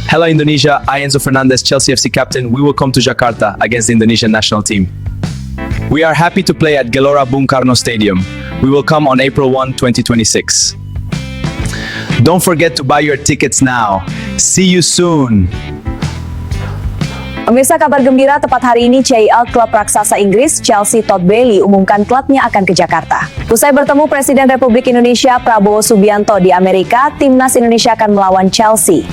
Hello Indonesia, I Enzo Fernandez, Chelsea FC captain. We will come to Jakarta against the Indonesian national team. We are happy to play at Gelora Bung Karno Stadium. We will come on April 1, 2026. Don't forget to buy your tickets now. See you soon. Pemirsa, kabar gembira tepat hari ini CIL klub raksasa Inggris Chelsea Todd Boehly umumkan klubnya akan ke Jakarta. Usai bertemu Presiden Republik Indonesia Prabowo Subianto di Amerika, timnas Indonesia akan melawan Chelsea.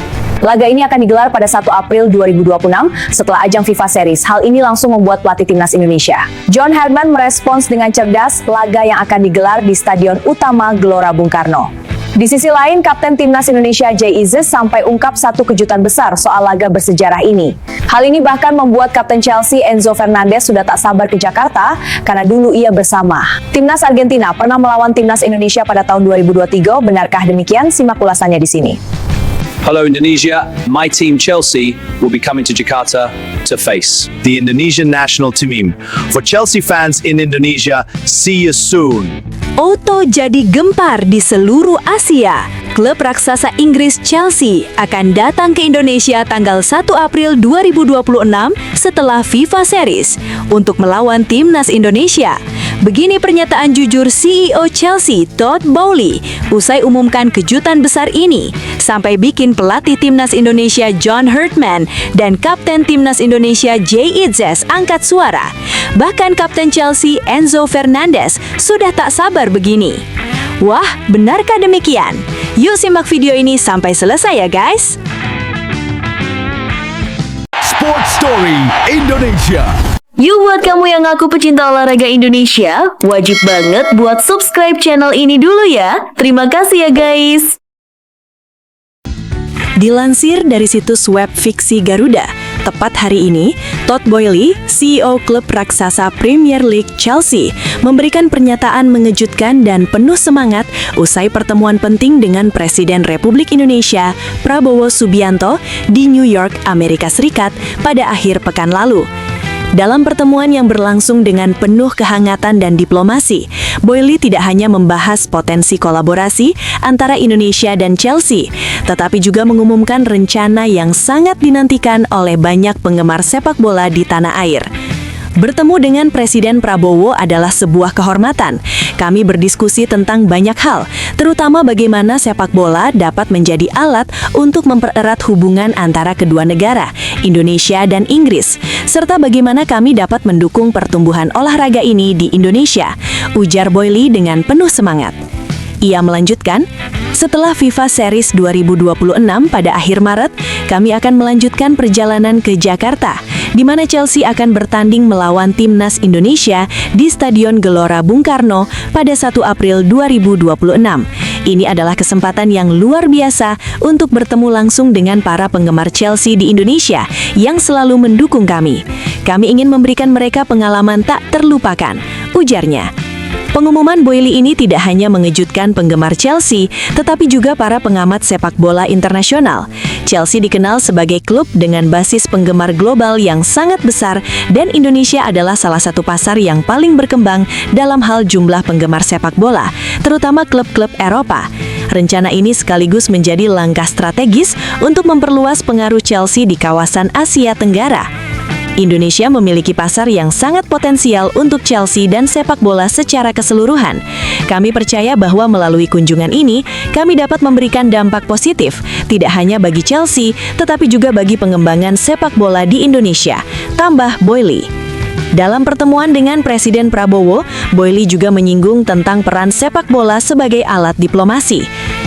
Laga ini akan digelar pada 1 April 2026 setelah ajang FIFA Series. Hal ini langsung membuat pelatih timnas Indonesia, John Herdman, merespons dengan cerdas laga yang akan digelar di Stadion Utama Gelora Bung Karno. Di sisi lain, Kapten Timnas Indonesia Jay Izzes sampai ungkap satu kejutan besar soal laga bersejarah ini. Hal ini bahkan membuat Kapten Chelsea Enzo Fernandez sudah tak sabar ke Jakarta karena dulu ia bersama Timnas Argentina pernah melawan Timnas Indonesia pada tahun 2023. Benarkah demikian? Simak ulasannya di sini. Hello Indonesia, my team Chelsea will be coming to Jakarta to face the Indonesian national team. For Chelsea fans in Indonesia, see you soon. Auto jadi gempar di seluruh Asia. Klub raksasa Inggris Chelsea akan datang ke Indonesia tanggal 1 April 2026 setelah FIFA Series untuk melawan timnas Indonesia. Begini pernyataan jujur CEO Chelsea Todd Boehly usai umumkan kejutan besar ini, sampai bikin pelatih timnas Indonesia John Herdman dan Kapten timnas Indonesia Jay Izzes angkat suara. Bahkan Kapten Chelsea Enzo Fernandez sudah tak sabar begini. Wah, benarkah demikian? Yuk simak video ini sampai selesai ya guys. Sports Story Indonesia. Yuk buat kamu yang ngaku pecinta olahraga Indonesia, wajib banget buat subscribe channel ini dulu ya. Terima kasih ya guys. Dilansir dari situs web fiksi Garuda, tepat hari ini, Todd Boehly, CEO klub raksasa Premier League Chelsea, memberikan pernyataan mengejutkan dan penuh semangat usai pertemuan penting dengan Presiden Republik Indonesia, Prabowo Subianto, di New York, Amerika Serikat pada akhir pekan lalu. Dalam pertemuan yang berlangsung dengan penuh kehangatan dan diplomasi, Boehly tidak hanya membahas potensi kolaborasi antara Indonesia dan Chelsea, tetapi juga mengumumkan rencana yang sangat dinantikan oleh banyak penggemar sepak bola di tanah air. Bertemu dengan Presiden Prabowo adalah sebuah kehormatan. Kami berdiskusi tentang banyak hal, terutama bagaimana sepak bola dapat menjadi alat untuk mempererat hubungan antara kedua negara, Indonesia dan Inggris, serta bagaimana kami dapat mendukung pertumbuhan olahraga ini di Indonesia, ujar Boehly dengan penuh semangat. Ia melanjutkan, setelah FIFA Series 2026 pada akhir Maret, kami akan melanjutkan perjalanan ke Jakarta, di mana Chelsea akan bertanding melawan timnas Indonesia di Stadion Gelora Bung Karno pada 1 April 2026. Ini adalah kesempatan yang luar biasa untuk bertemu langsung dengan para penggemar Chelsea di Indonesia yang selalu mendukung kami. Kami ingin memberikan mereka pengalaman tak terlupakan, ujarnya. Pengumuman Boehly ini tidak hanya mengejutkan penggemar Chelsea, tetapi juga para pengamat sepak bola internasional. Chelsea dikenal sebagai klub dengan basis penggemar global yang sangat besar, dan Indonesia adalah salah satu pasar yang paling berkembang dalam hal jumlah penggemar sepak bola, terutama klub-klub Eropa. Rencana ini sekaligus menjadi langkah strategis untuk memperluas pengaruh Chelsea di kawasan Asia Tenggara. Indonesia memiliki pasar yang sangat potensial untuk Chelsea dan sepak bola secara keseluruhan. Kami percaya bahwa melalui kunjungan ini, kami dapat memberikan dampak positif, tidak hanya bagi Chelsea, tetapi juga bagi pengembangan sepak bola di Indonesia, tambah Boehly. Dalam pertemuan dengan Presiden Prabowo, Boehly juga menyinggung tentang peran sepak bola sebagai alat diplomasi.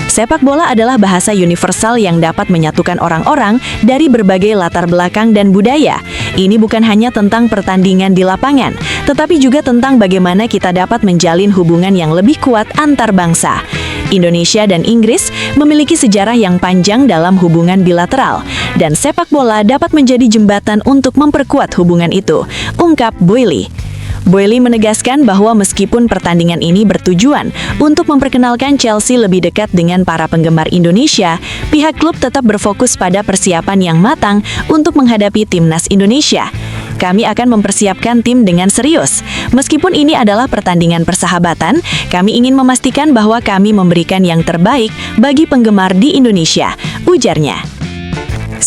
Sepak bola adalah bahasa universal yang dapat menyatukan orang-orang dari berbagai latar belakang dan budaya. Ini bukan hanya tentang pertandingan di lapangan, tetapi juga tentang bagaimana kita dapat menjalin hubungan yang lebih kuat antar bangsa. Indonesia dan Inggris memiliki sejarah yang panjang dalam hubungan bilateral, dan sepak bola dapat menjadi jembatan untuk memperkuat hubungan itu, ungkap Boehly. Boehly menegaskan bahwa meskipun pertandingan ini bertujuan untuk memperkenalkan Chelsea lebih dekat dengan para penggemar Indonesia, pihak klub tetap berfokus pada persiapan yang matang untuk menghadapi timnas Indonesia. Kami akan mempersiapkan tim dengan serius. Meskipun ini adalah pertandingan persahabatan, kami ingin memastikan bahwa kami memberikan yang terbaik bagi penggemar di Indonesia, ujarnya.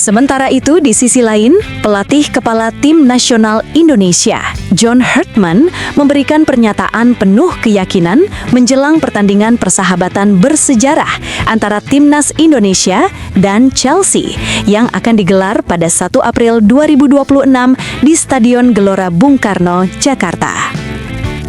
Sementara itu, di sisi lain, pelatih kepala tim nasional Indonesia, John Herdman, memberikan pernyataan penuh keyakinan menjelang pertandingan persahabatan bersejarah antara Timnas Indonesia dan Chelsea yang akan digelar pada 1 April 2026 di Stadion Gelora Bung Karno, Jakarta.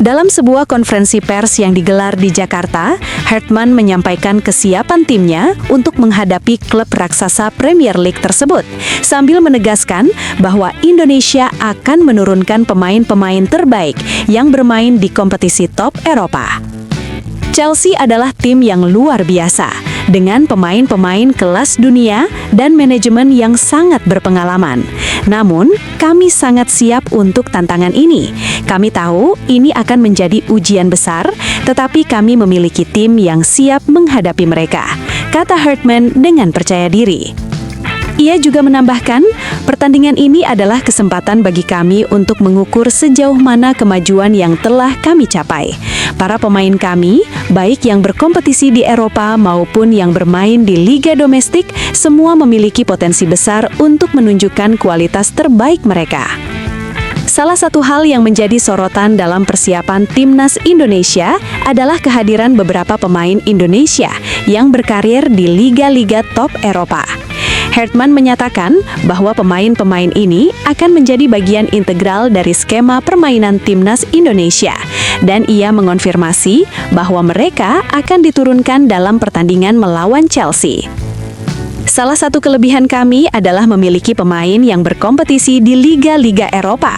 Dalam sebuah konferensi pers yang digelar di Jakarta, Herdman menyampaikan kesiapan timnya untuk menghadapi klub raksasa Premier League tersebut, sambil menegaskan bahwa Indonesia akan menurunkan pemain-pemain terbaik yang bermain di kompetisi top Eropa. Chelsea adalah tim yang luar biasa, dengan pemain-pemain kelas dunia dan manajemen yang sangat berpengalaman. Namun, kami sangat siap untuk tantangan ini. Kami tahu ini akan menjadi ujian besar, tetapi kami memiliki tim yang siap menghadapi mereka, kata Herdman dengan percaya diri. Ia juga menambahkan, pertandingan ini adalah kesempatan bagi kami untuk mengukur sejauh mana kemajuan yang telah kami capai. Para pemain kami, baik yang berkompetisi di Eropa maupun yang bermain di liga domestik, semua memiliki potensi besar untuk menunjukkan kualitas terbaik mereka. Salah satu hal yang menjadi sorotan dalam persiapan Timnas Indonesia adalah kehadiran beberapa pemain Indonesia yang berkarir di liga-liga top Eropa. Herdman menyatakan bahwa pemain-pemain ini akan menjadi bagian integral dari skema permainan Timnas Indonesia, dan ia mengonfirmasi bahwa mereka akan diturunkan dalam pertandingan melawan Chelsea. Salah satu kelebihan kami adalah memiliki pemain yang berkompetisi di liga-liga Eropa.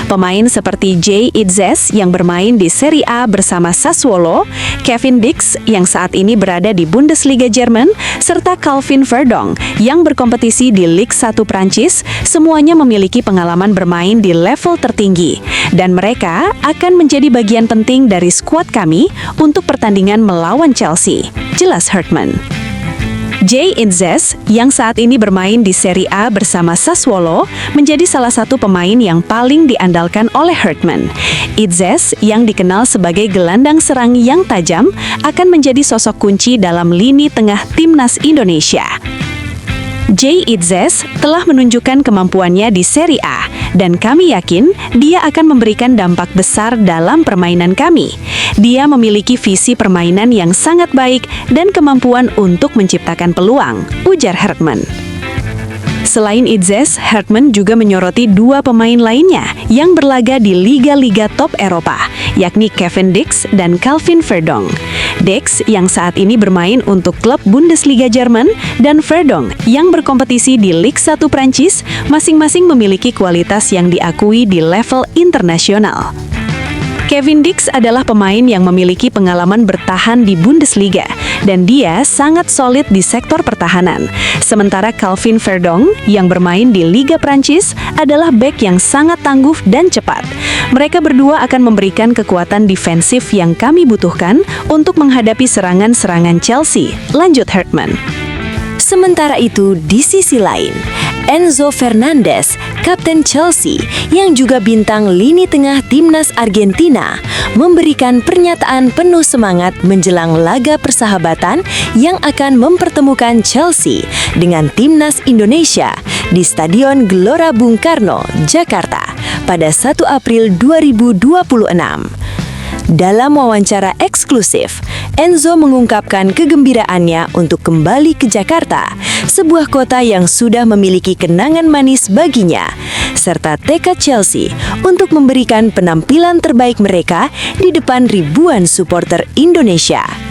Pemain seperti Jay Itzes yang bermain di Serie A bersama Sassuolo, Kevin Dix yang saat ini berada di Bundesliga Jerman, serta Calvin Verdong yang berkompetisi di Ligue 1 Prancis, semuanya memiliki pengalaman bermain di level tertinggi. Dan mereka akan menjadi bagian penting dari skuad kami untuk pertandingan melawan Chelsea, jelas Herdman. Jay Itzes yang saat ini bermain di Serie A bersama Sassuolo menjadi salah satu pemain yang paling diandalkan oleh Herdman. Itzes yang dikenal sebagai gelandang serang yang tajam akan menjadi sosok kunci dalam lini tengah Timnas Indonesia. Jay Itzes telah menunjukkan kemampuannya di Serie A, dan kami yakin dia akan memberikan dampak besar dalam permainan kami. Dia memiliki visi permainan yang sangat baik dan kemampuan untuk menciptakan peluang, ujar Herdman. Selain Itzes, Herdman juga menyoroti dua pemain lainnya yang berlaga di liga-liga top Eropa, yakni Kevin Dix dan Calvin Verdong. Dix yang saat ini bermain untuk klub Bundesliga Jerman dan Verdong yang berkompetisi di Ligue 1 Prancis, masing-masing memiliki kualitas yang diakui di level internasional. Kevin Dix adalah pemain yang memiliki pengalaman bertahan di Bundesliga, dan dia sangat solid di sektor pertahanan. Sementara Calvin Verdong yang bermain di Liga Prancis adalah bek yang sangat tangguh dan cepat. Mereka berdua akan memberikan kekuatan defensif yang kami butuhkan untuk menghadapi serangan-serangan Chelsea, lanjut Herdman. Sementara itu, di sisi lain, Enzo Fernandez, kapten Chelsea yang juga bintang lini tengah Timnas Argentina, memberikan pernyataan penuh semangat menjelang laga persahabatan yang akan mempertemukan Chelsea dengan Timnas Indonesia di Stadion Gelora Bung Karno, Jakarta pada 1 April 2026. Dalam wawancara eksklusif, Enzo mengungkapkan kegembiraannya untuk kembali ke Jakarta, sebuah kota yang sudah memiliki kenangan manis baginya, serta tekad Chelsea untuk memberikan penampilan terbaik mereka di depan ribuan supporter Indonesia.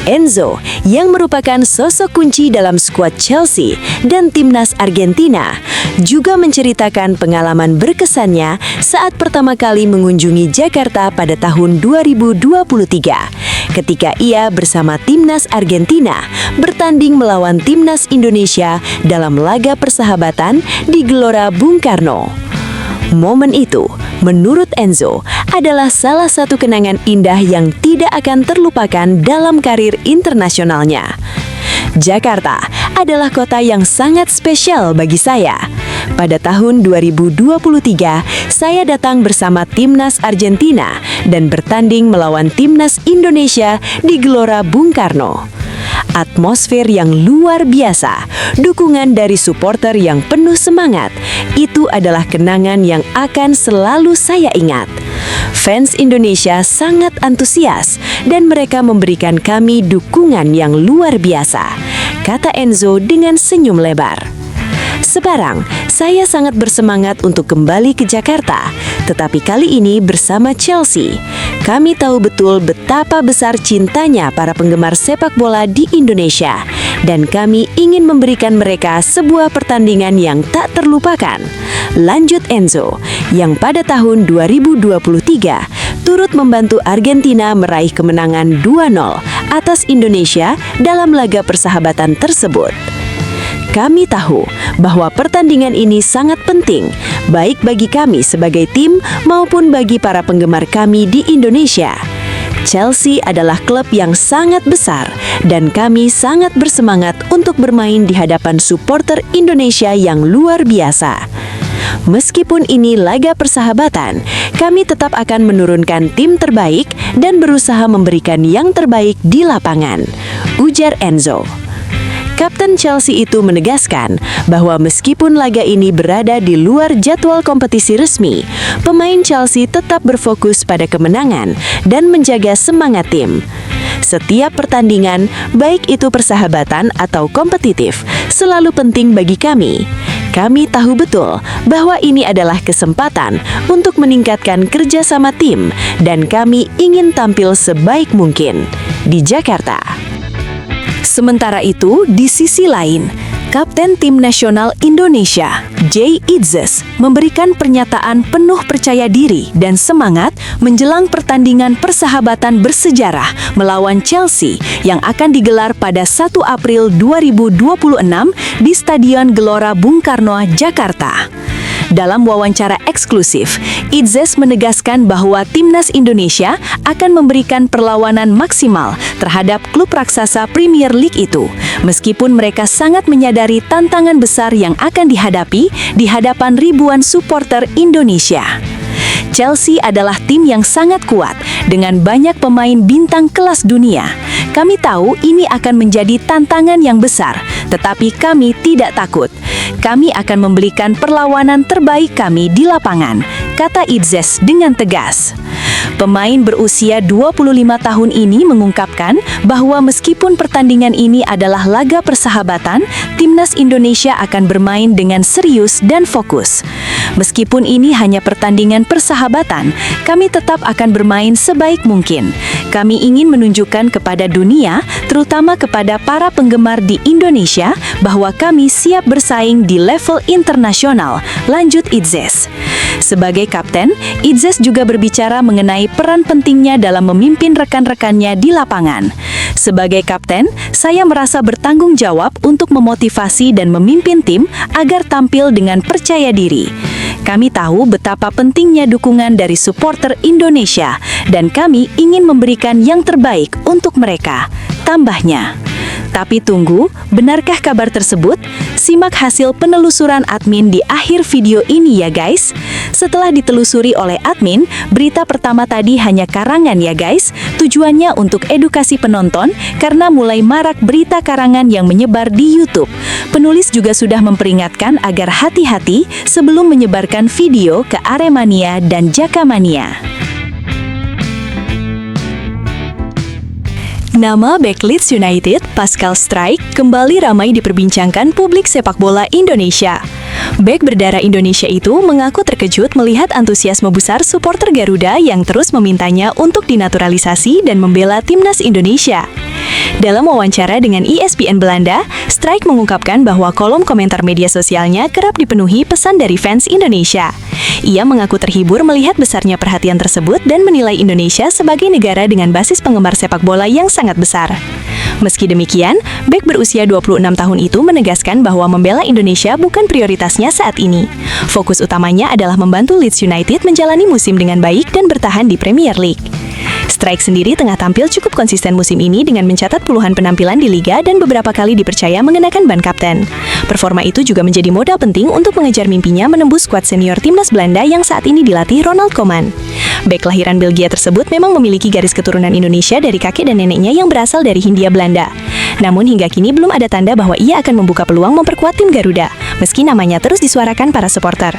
Enzo, yang merupakan sosok kunci dalam skuad Chelsea dan Timnas Argentina, juga menceritakan pengalaman berkesannya saat pertama kali mengunjungi Jakarta pada tahun 2023, ketika ia bersama Timnas Argentina bertanding melawan Timnas Indonesia dalam laga persahabatan di Gelora Bung Karno. Momen itu, menurut Enzo, adalah salah satu kenangan indah yang tidak akan terlupakan dalam karir internasionalnya. Jakarta adalah kota yang sangat spesial bagi saya. Pada tahun 2023, saya datang bersama Timnas Argentina dan bertanding melawan Timnas Indonesia di Gelora Bung Karno. Atmosfer yang luar biasa, dukungan dari supporter yang penuh semangat, itu adalah kenangan yang akan selalu saya ingat. Fans Indonesia sangat antusias dan mereka memberikan kami dukungan yang luar biasa, kata Enzo dengan senyum lebar. Sekarang, saya sangat bersemangat untuk kembali ke Jakarta, tetapi kali ini bersama Chelsea. Kami tahu betul betapa besar cintanya para penggemar sepak bola di Indonesia, dan kami ingin memberikan mereka sebuah pertandingan yang tak terlupakan. Lanjut Enzo, yang pada tahun 2023 turut membantu Argentina meraih kemenangan 2-0 atas Indonesia dalam laga persahabatan tersebut. Kami tahu bahwa pertandingan ini sangat penting, baik bagi kami sebagai tim maupun bagi para penggemar kami di Indonesia. Chelsea adalah klub yang sangat besar dan kami sangat bersemangat untuk bermain di hadapan supporter Indonesia yang luar biasa. Meskipun ini laga persahabatan, kami tetap akan menurunkan tim terbaik dan berusaha memberikan yang terbaik di lapangan, ujar Enzo. Kapten Chelsea itu menegaskan bahwa meskipun laga ini berada di luar jadwal kompetisi resmi, pemain Chelsea tetap berfokus pada kemenangan dan menjaga semangat tim. Setiap pertandingan, baik itu persahabatan atau kompetitif, selalu penting bagi kami. Kami tahu betul bahwa ini adalah kesempatan untuk meningkatkan kerjasama tim dan kami ingin tampil sebaik mungkin di Jakarta. Sementara itu, di sisi lain, Kapten Tim Nasional Indonesia, Jay Itzes, memberikan pernyataan penuh percaya diri dan semangat menjelang pertandingan persahabatan bersejarah melawan Chelsea yang akan digelar pada 1 April 2026 di Stadion Gelora Bung Karno, Jakarta. Dalam wawancara eksklusif, Itzes menegaskan bahwa Timnas Indonesia akan memberikan perlawanan maksimal terhadap klub raksasa Premier League itu, meskipun mereka sangat menyadari tantangan besar yang akan dihadapi di hadapan ribuan supporter Indonesia. Chelsea adalah tim yang sangat kuat dengan banyak pemain bintang kelas dunia. Kami tahu ini akan menjadi tantangan yang besar, tetapi kami tidak takut. Kami akan memberikan perlawanan terbaik kami di lapangan, kata Itzes dengan tegas. Pemain berusia 25 tahun ini mengungkapkan bahwa meskipun pertandingan ini adalah laga persahabatan, Timnas Indonesia akan bermain dengan serius dan fokus. Meskipun ini hanya pertandingan persahabatan, kami tetap akan bermain sebaik mungkin. Kami ingin menunjukkan kepada dunia, terutama kepada para penggemar di Indonesia, bahwa kami siap bersaing di level internasional, lanjut Itzes. Sebagai kapten, Itzes juga berbicara mengenai peran pentingnya dalam memimpin rekan-rekannya di lapangan. Sebagai kapten, saya merasa bertanggung jawab untuk memotivasi dan memimpin tim agar tampil dengan percaya diri. Kami tahu betapa pentingnya dukungan dari supporter Indonesia dan kami ingin memberikan yang terbaik untuk mereka, tambahnya. Tapi tunggu, benarkah kabar tersebut? Simak hasil penelusuran admin di akhir video ini ya guys. Setelah ditelusuri oleh admin, berita pertama tadi hanya karangan ya guys. Tujuannya untuk edukasi penonton karena mulai marak berita karangan yang menyebar di YouTube. Penulis juga sudah memperingatkan agar hati-hati sebelum menyebarkan video ke Aremania dan Jakamania. Nama bek Leeds United, Pascal Struijk, kembali ramai diperbincangkan publik sepak bola Indonesia. Bek berdarah Indonesia itu mengaku terkejut melihat antusiasme besar supporter Garuda yang terus memintanya untuk dinaturalisasi dan membela Timnas Indonesia. Dalam wawancara dengan ESPN Belanda, Struijk mengungkapkan bahwa kolom komentar media sosialnya kerap dipenuhi pesan dari fans Indonesia. Ia mengaku terhibur melihat besarnya perhatian tersebut dan menilai Indonesia sebagai negara dengan basis penggemar sepak bola yang sangat besar. Meski demikian, bek berusia 26 tahun itu menegaskan bahwa membela Indonesia bukan prioritasnya saat ini. Fokus utamanya adalah membantu Leeds United menjalani musim dengan baik dan bertahan di Premier League. Strike sendiri tengah tampil cukup konsisten musim ini dengan mencatat puluhan penampilan di liga dan beberapa kali dipercaya mengenakan ban kapten. Performa itu juga menjadi modal penting untuk mengejar mimpinya menembus skuad senior timnas Belanda yang saat ini dilatih Ronald Koeman. Bek kelahiran Belgia tersebut memang memiliki garis keturunan Indonesia dari kakek dan neneknya yang berasal dari Hindia Belanda. Namun hingga kini belum ada tanda bahwa ia akan membuka peluang memperkuat tim Garuda, meski namanya terus disuarakan para supporter.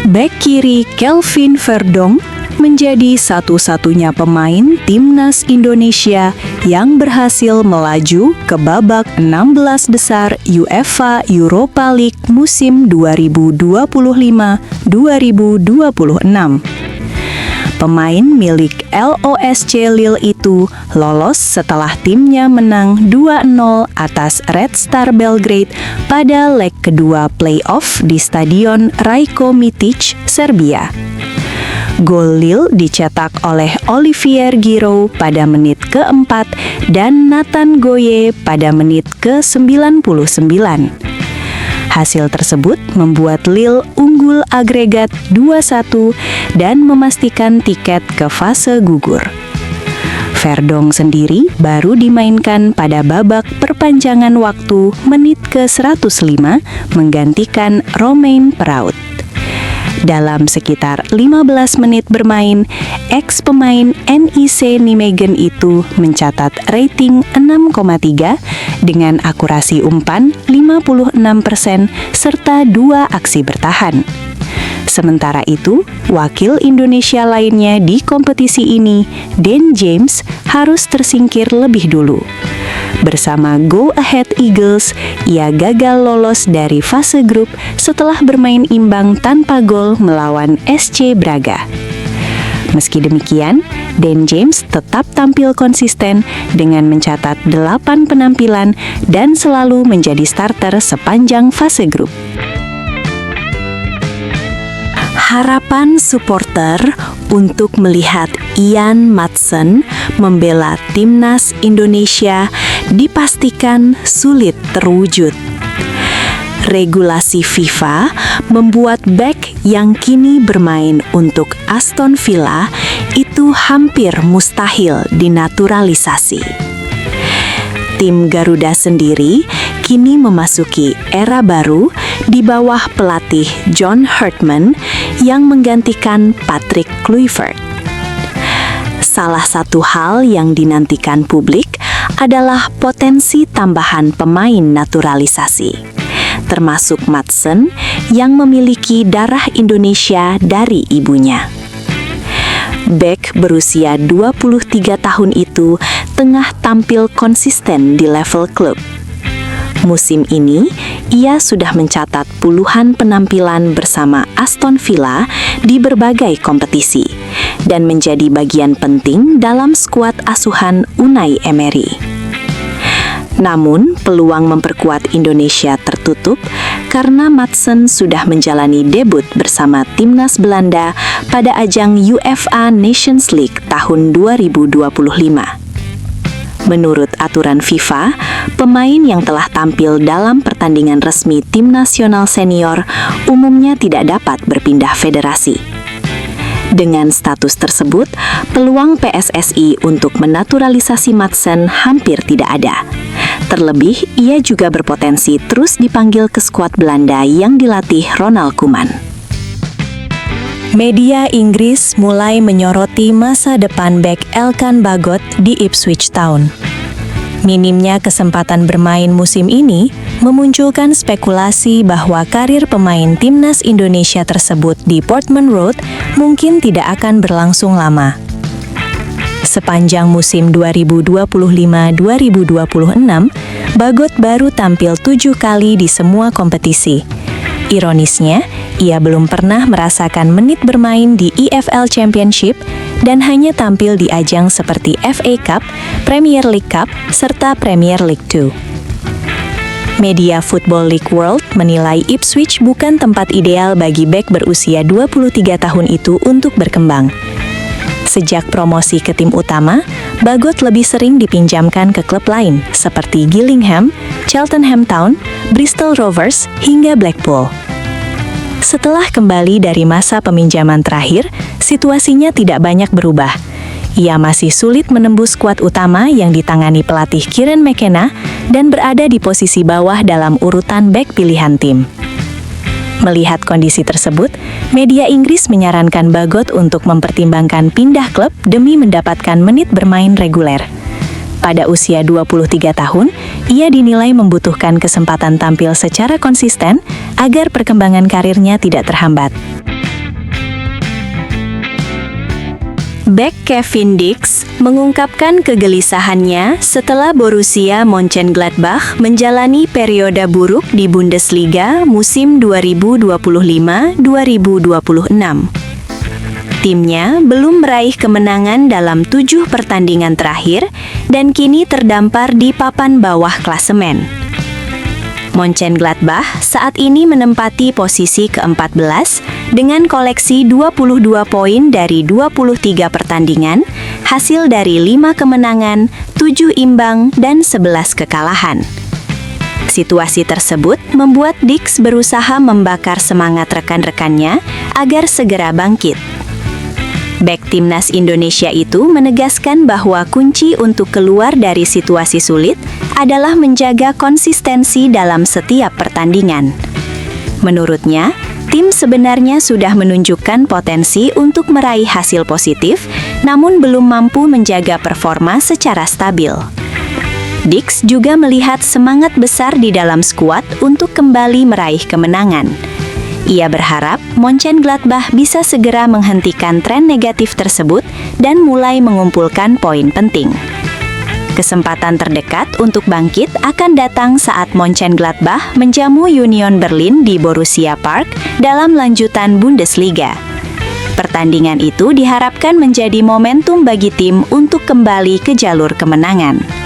Bek kiri Kelvin Verdonk menjadi satu-satunya pemain timnas Indonesia yang berhasil melaju ke babak 16 besar UEFA Europa League musim 2025-2026. Pemain milik LOSC Lille itu lolos setelah timnya menang 2-0 atas Red Star Belgrade pada leg kedua playoff di Stadion Rajko Mitić, Serbia. Gol Lille dicetak oleh Olivier Giroud pada menit ke-4 dan Nathan Goye pada menit ke-99. Hasil tersebut membuat Lille unggul agregat 2-1 dan memastikan tiket ke fase gugur. Verdonk sendiri baru dimainkan pada babak perpanjangan waktu menit ke-105 menggantikan Romain Perrault. Dalam sekitar 15 menit bermain, ex-pemain NEC Nijmegen itu mencatat rating 6,3 dengan akurasi umpan 56% serta 2 aksi bertahan. Sementara itu, wakil Indonesia lainnya di kompetisi ini, Dan James, harus tersingkir lebih dulu. Bersama Go Ahead Eagles, ia gagal lolos dari fase grup setelah bermain imbang tanpa gol melawan SC Braga. Meski demikian, Dan James tetap tampil konsisten dengan mencatat 8 penampilan dan selalu menjadi starter sepanjang fase grup. Harapan supporter untuk melihat Ian Maatsen membela timnas Indonesia dipastikan sulit terwujud. Regulasi FIFA membuat bek yang kini bermain untuk Aston Villa itu hampir mustahil dinaturalisasi. Tim Garuda sendiri kini memasuki era baru di bawah pelatih John Herdman yang menggantikan Patrick Kluivert. Salah satu hal yang dinantikan publik adalah potensi tambahan pemain naturalisasi, termasuk Maatsen yang memiliki darah Indonesia dari ibunya. Bek berusia 23 tahun itu tengah tampil konsisten di level klub. Musim ini, ia sudah mencatat puluhan penampilan bersama Aston Villa di berbagai kompetisi dan menjadi bagian penting dalam skuad asuhan Unai Emery. Namun, peluang memperkuat Indonesia tertutup karena Maatsen sudah menjalani debut bersama timnas Belanda pada ajang UEFA Nations League tahun 2025. Menurut aturan FIFA, pemain yang telah tampil dalam pertandingan resmi tim nasional senior umumnya tidak dapat berpindah federasi. Dengan status tersebut, peluang PSSI untuk menaturalisasi Maatsen hampir tidak ada. Terlebih, ia juga berpotensi terus dipanggil ke skuad Belanda yang dilatih Ronald Koeman. Media Inggris mulai menyoroti masa depan bek Elkan Bagot di Ipswich Town. Minimnya kesempatan bermain musim ini memunculkan spekulasi bahwa karir pemain timnas Indonesia tersebut di Portman Road mungkin tidak akan berlangsung lama. Sepanjang musim 2025-2026, Bagot baru tampil 7 kali di semua kompetisi. Ironisnya, ia belum pernah merasakan menit bermain di EFL Championship dan hanya tampil di ajang seperti FA Cup, Premier League Cup, serta Premier League 2. Media Football League World menilai Ipswich bukan tempat ideal bagi bek berusia 23 tahun itu untuk berkembang. Sejak promosi ke tim utama, Bagot lebih sering dipinjamkan ke klub lain seperti Gillingham, Cheltenham Town, Bristol Rovers, hingga Blackpool. Setelah kembali dari masa peminjaman terakhir, situasinya tidak banyak berubah. Ia masih sulit menembus skuad utama yang ditangani pelatih Kieran McKenna dan berada di posisi bawah dalam urutan bek pilihan tim. Melihat kondisi tersebut, media Inggris menyarankan Bagot untuk mempertimbangkan pindah klub demi mendapatkan menit bermain reguler. Pada usia 23 tahun, ia dinilai membutuhkan kesempatan tampil secara konsisten agar perkembangan karirnya tidak terhambat. Bek Kevin Dix mengungkapkan kegelisahannya setelah Borussia Mönchengladbach menjalani periode buruk di Bundesliga musim 2025-2026. Timnya belum meraih kemenangan dalam 7 pertandingan terakhir dan kini terdampar di papan bawah klasemen. Mönchengladbach saat ini menempati posisi ke-14 dengan koleksi 22 poin dari 23 pertandingan, hasil dari 5 kemenangan, 7 imbang, dan 11 kekalahan. Situasi tersebut membuat Dix berusaha membakar semangat rekan-rekannya agar segera bangkit. Bek timnas Indonesia itu menegaskan bahwa kunci untuk keluar dari situasi sulit adalah menjaga konsistensi dalam setiap pertandingan. Menurutnya, tim sebenarnya sudah menunjukkan potensi untuk meraih hasil positif, namun belum mampu menjaga performa secara stabil. Dix juga melihat semangat besar di dalam skuad untuk kembali meraih kemenangan. Ia berharap Mönchengladbach bisa segera menghentikan tren negatif tersebut dan mulai mengumpulkan poin penting. Kesempatan terdekat untuk bangkit akan datang saat Mönchengladbach menjamu Union Berlin di Borussia Park dalam lanjutan Bundesliga. Pertandingan itu diharapkan menjadi momentum bagi tim untuk kembali ke jalur kemenangan.